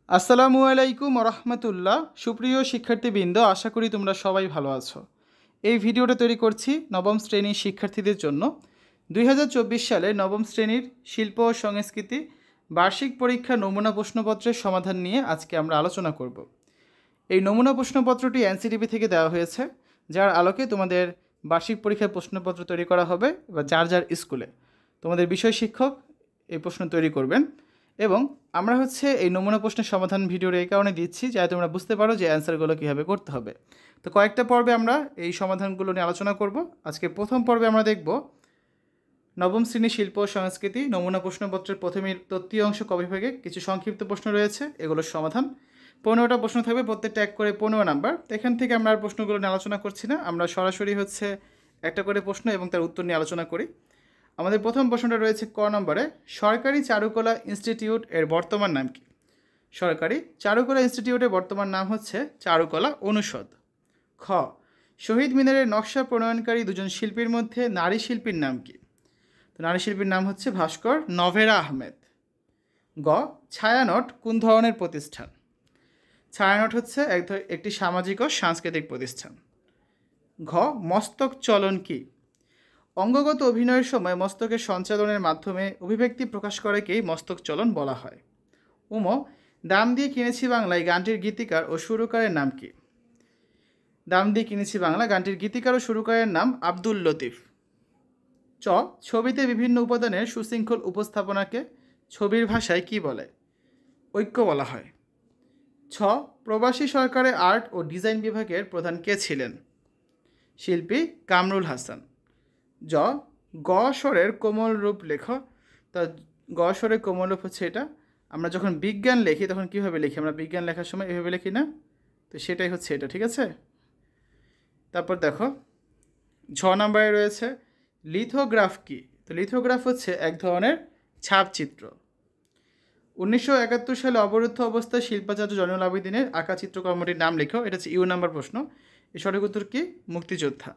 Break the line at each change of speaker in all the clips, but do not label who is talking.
আসসালামু আলাইকুম রহমতুল্লাহ। সুপ্রিয় শিক্ষার্থীবৃন্দ, আশা করি তোমরা সবাই ভালো আছো। এই ভিডিওটা তৈরি করছি নবম শ্রেণীর শিক্ষার্থীদের জন্য। 2024 সালে নবম শ্রেণীর শিল্প ও সংস্কৃতি বার্ষিক পরীক্ষা নমুনা প্রশ্নপত্রের সমাধান নিয়ে আজকে আমরা আলোচনা করব। এই নমুনা প্রশ্নপত্রটি এনসিটিভি থেকে দেওয়া হয়েছে, যার আলোকে তোমাদের বার্ষিক পরীক্ষার প্রশ্নপত্র তৈরি করা হবে বা যার যার স্কুলে তোমাদের বিষয় শিক্ষক এই প্রশ্ন তৈরি করবেন। এবং আমরা এই নমুনা প্রশ্নের সমাধান ভিডিওর এই কারণে দিচ্ছি যাতে তোমরা বুঝতে পারো যে অ্যান্সারগুলো কীভাবে করতে হবে। তো কয়েকটা পর্বে আমরা এই সমাধানগুলো নিয়ে আলোচনা করব। আজকে প্রথম পর্বে আমরা দেখব নবম শ্রেণী শিল্প ও সংস্কৃতি নমুনা প্রশ্নপত্রের প্রথমের তত্ত্বীয় অংশ কবিভাগে কিছু সংক্ষিপ্ত প্রশ্ন রয়েছে, এগুলোর সমাধান। 15টা প্রশ্ন থাকবে, প্রত্যেকটা এক করে 15 নাম্বার। এখান থেকে আমরা আর প্রশ্নগুলো নিয়ে আলোচনা করছি না, আমরা সরাসরি একটা করে প্রশ্ন এবং তার উত্তর নিয়ে আলোচনা করি। আমাদের প্রথম প্রশ্নটা রয়েছে ক নম্বরে, সরকারি চারুকলা ইনস্টিটিউট এর বর্তমান নাম কি? সরকারি চারুকলা ইনস্টিটিউটের বর্তমান নাম হচ্ছে চারুকলা অনুষদ। খ, শহীদ মিনারের নকশা প্রণয়নকারী দুজন শিল্পীর মধ্যে নারী শিল্পীর নাম কি? তো নারী শিল্পীর নাম হচ্ছে ভাস্কর নভেরা আহমেদ। গ, ছায়ানট কোন ধরনের প্রতিষ্ঠান? ছায়ানট হচ্ছে একটি সামাজিক ও সাংস্কৃতিক প্রতিষ্ঠান। ঘ, মস্তক চলন কি? অঙ্গগত অভিনয়ের সময় মস্তকের সঞ্চালনের মাধ্যমে অভিব্যক্তি প্রকাশ করেকেই মস্তক চলন বলা হয়। উম, দাম দিয়ে কিনেছি বাংলা এই গানটির গীতিকার ও সুরকারের নাম কি? দাম দিয়ে কিনেছি বাংলা গানটির গীতিকার ও সুরকারের নাম আব্দুল লতিফ। চ, ছবিতে বিভিন্ন উপাদানের সুশৃঙ্খল উপস্থাপনাকে ছবির ভাষায় কি বলে? ঐক্য বলা হয়। ছ, প্রবাসী সরকারের আর্ট ও ডিজাইন বিভাগের প্রধান কে ছিলেন? শিল্পী কামরুল হাসান। জ, গ স্বরের কোমল রূপ লেখ। তা গ স্বরের কোমল রূপ হচ্ছে এটা। আমরা যখন বিজ্ঞান লিখি তখন কীভাবে লিখি? আমরা বিজ্ঞান লেখার সময় এভাবে লিখি না? তো সেটাই হচ্ছে এটা, ঠিক আছে? তারপর দেখো, ছ নম্বরে রয়েছে লিথোগ্রাফ কি? তো লিথোগ্রাফ হচ্ছে এক ধরনের ছাপচিত্র। 1971 সালে অবরুদ্ধ অবস্থায় শিল্পাচার্য জয়নুল আবেদিনের আঁকা চিত্রকর্মটির নাম লেখো। এটা হচ্ছে ইউ নাম্বার প্রশ্ন। এর সঠিক উত্তর কি? মুক্তিযোদ্ধা।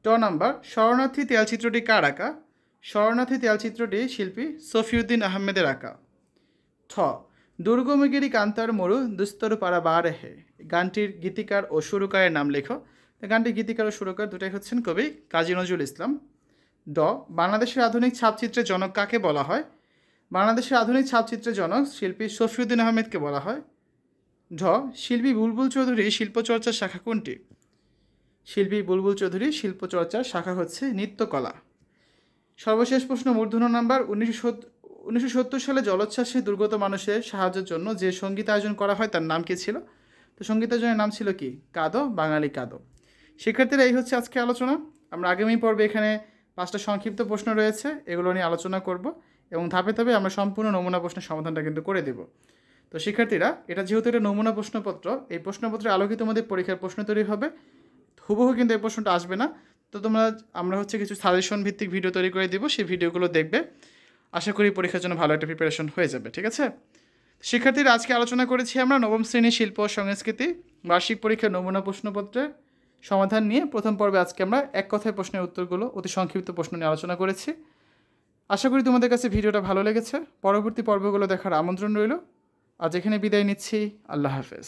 ট নাম্বার, শরণার্থী তেলচিত্রটি কার আঁকা? শরণার্থী তেলচিত্রটি শিল্পী সফিউদ্দিন আহমেদের আঁকা। ঠ, দুর্গমগিরি কান্তার মরু দুস্তর পাড়া বারে হে গানটির গীতিকার ও সুরকারের নাম লেখো। গানটির গীতিকার ও সুরকার দুটাই হচ্ছেন কবি কাজী নজরুল ইসলাম। ড, বাংলাদেশের আধুনিক ছাপচিত্রের জনক কাকে বলা হয়? বাংলাদেশের আধুনিক ছাপচিত্রের জনক শিল্পী সফিউদ্দিন আহমেদকে বলা হয়। ঢ, শিল্পী বুলবুল চৌধুরী শিল্পচর্চার শাখা কোনটি? শিল্পী বুলবুল চৌধুরী শিল্পচর্চার শাখা হচ্ছে নৃত্যকলা। সর্বশেষ প্রশ্ন, মূর্ধন্য নাম্বার। 1970 সালে জলোচ্ছ্বাসে দুর্গত মানুষের সাহায্যের জন্য যে সঙ্গীত আয়োজন করা হয় তার নাম কি ছিল? তো সঙ্গীত আয়োজনের নাম ছিল কি? কাদো বাঙালি কাদো। শিক্ষার্থীরা, এই হচ্ছে আজকে আলোচনা। আমরা আগামী পর্বে এখানে 5টা সংক্ষিপ্ত প্রশ্ন রয়েছে, এগুলো নিয়ে আলোচনা করব এবং ধাপে ধাপে আমরা সম্পূর্ণ নমুনা প্রশ্নের সমাধানটা কিন্তু করে দেব। তো শিক্ষার্থীরা, এটা যেহেতু এটা নমুনা প্রশ্নপত্র, এই প্রশ্নপত্রের আলোকে তোমাদের পরীক্ষার প্রশ্ন তৈরি হবে। হুবহু কিন্তু এই প্রশ্নটা আসবে না। তো আমরা কিছু সাজেশন ভিত্তিক ভিডিও তৈরি করে দিব, সেই ভিডিওগুলো দেখবে। আশা করি পরীক্ষার জন্য ভালো একটা প্রিপারেশন হয়ে যাবে, ঠিক আছে? শিক্ষার্থীরা, আজকে আলোচনা করেছি আমরা নবম শ্রেণীর শিল্প ও সংস্কৃতি বার্ষিক পরীক্ষার নমুনা প্রশ্নপত্রের সমাধান নিয়ে। প্রথম পর্বে আজকে আমরা এক কথায় প্রশ্নের উত্তরগুলো অতি সংক্ষিপ্ত প্রশ্ন নিয়ে আলোচনা করেছি। আশা করি তোমাদের কাছে ভিডিওটা ভালো লেগেছে। পরবর্তী পর্বগুলো দেখার আমন্ত্রণ রইল। আজ এখানে বিদায় নিচ্ছি। আল্লাহ হাফেজ।